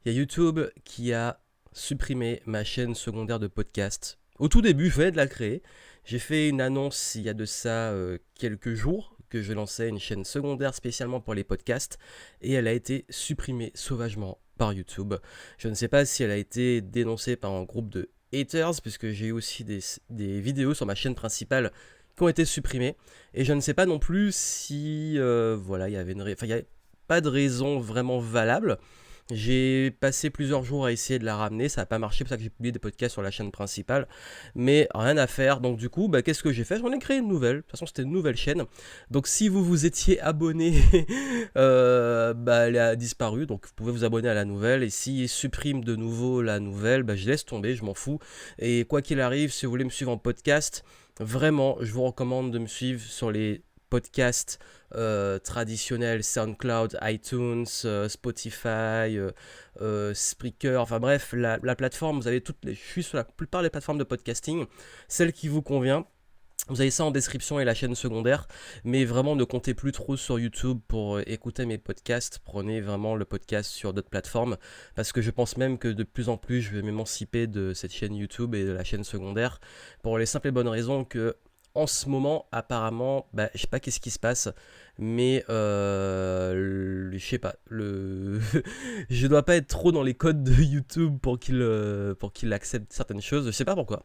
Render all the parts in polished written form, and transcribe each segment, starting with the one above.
Il y a YouTube qui a supprimé ma chaîne secondaire de podcast. Au tout début, je venais de la créer. J'ai fait une annonce il y a de ça quelques jours que je lançais une chaîne secondaire spécialement pour les podcasts et elle a été supprimée sauvagement par YouTube. Je ne sais pas si elle a été dénoncée par un groupe de haters puisque j'ai eu aussi des vidéos sur ma chaîne principale qui ont été supprimées et je ne sais pas non plus si voilà, il y avait il y a pas de raison vraiment valable. J'ai passé plusieurs jours à essayer de la ramener, ça n'a pas marché, c'est pour ça que j'ai publié des podcasts sur la chaîne principale, mais rien à faire. Donc du coup, qu'est-ce que j'ai fait? J'en ai créé une nouvelle. De toute façon, c'était une nouvelle chaîne. Donc si vous vous étiez abonné, elle a disparu. Donc vous pouvez vous abonner à la nouvelle. Et s'ils suppriment de nouveau la nouvelle, je laisse tomber, je m'en fous. Et quoi qu'il arrive, si vous voulez me suivre en podcast, vraiment, je vous recommande de me suivre sur les podcasts traditionnels, SoundCloud, iTunes, Spotify, Spreaker, enfin bref, la plateforme, vous avez je suis sur la plupart des plateformes de podcasting, celle qui vous convient. Vous avez ça en description et la chaîne secondaire, mais vraiment ne comptez plus trop sur YouTube pour écouter mes podcasts. Prenez vraiment le podcast sur d'autres plateformes, parce que je pense même que de plus en plus je vais m'émanciper de cette chaîne YouTube et de la chaîne secondaire, pour les simples et bonnes raisons que en ce moment, apparemment, je sais pas qu'est-ce qui se passe, mais je sais pas, je dois pas être trop dans les codes de YouTube pour qu'il accepte certaines choses. Je sais pas pourquoi.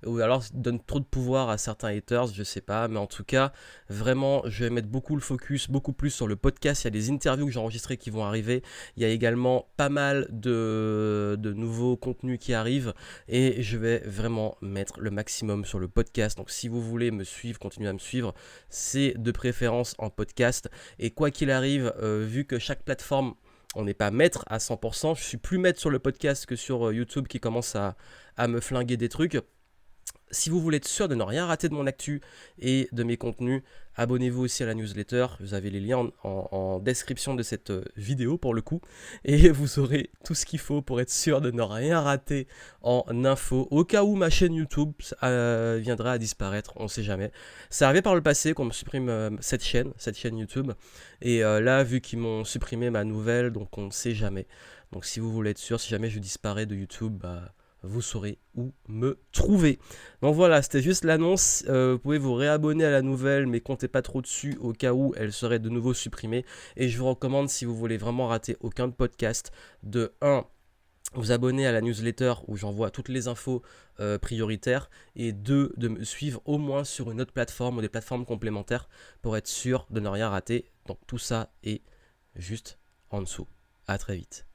Ou alors donne trop de pouvoir à certains haters, je sais pas, mais en tout cas, vraiment, je vais mettre beaucoup le focus, beaucoup plus sur le podcast. Il y a des interviews que j'ai enregistrées qui vont arriver. Il y a également pas mal de nouveaux contenus qui arrivent et je vais vraiment mettre le maximum sur le podcast. Donc si vous voulez me suivre, continuer à me suivre, c'est de préférence en podcast. Et quoi qu'il arrive, vu que chaque plateforme on n'est pas maître à 100%, je suis plus maître sur le podcast que sur YouTube qui commence à me flinguer des trucs. Si vous voulez être sûr de ne rien rater de mon actu et de mes contenus, abonnez-vous aussi à la newsletter. Vous avez les liens en description de cette vidéo pour le coup. Et vous aurez tout ce qu'il faut pour être sûr de ne rien rater en info. Au cas où ma chaîne YouTube viendra à disparaître, on ne sait jamais. C'est arrivé par le passé qu'on me supprime cette chaîne YouTube. Et là, vu qu'ils m'ont supprimé ma nouvelle, donc on ne sait jamais. Donc si vous voulez être sûr, si jamais je disparais de YouTube, vous saurez où me trouver. Donc voilà, c'était juste l'annonce. Vous pouvez vous réabonner à la nouvelle, mais comptez pas trop dessus au cas où elle serait de nouveau supprimée. Et je vous recommande, si vous voulez vraiment rater aucun podcast, de 1, vous abonner à la newsletter où j'envoie toutes les infos prioritaires, et 2, de me suivre au moins sur une autre plateforme ou des plateformes complémentaires pour être sûr de ne rien rater. Donc tout ça est juste en dessous. À très vite.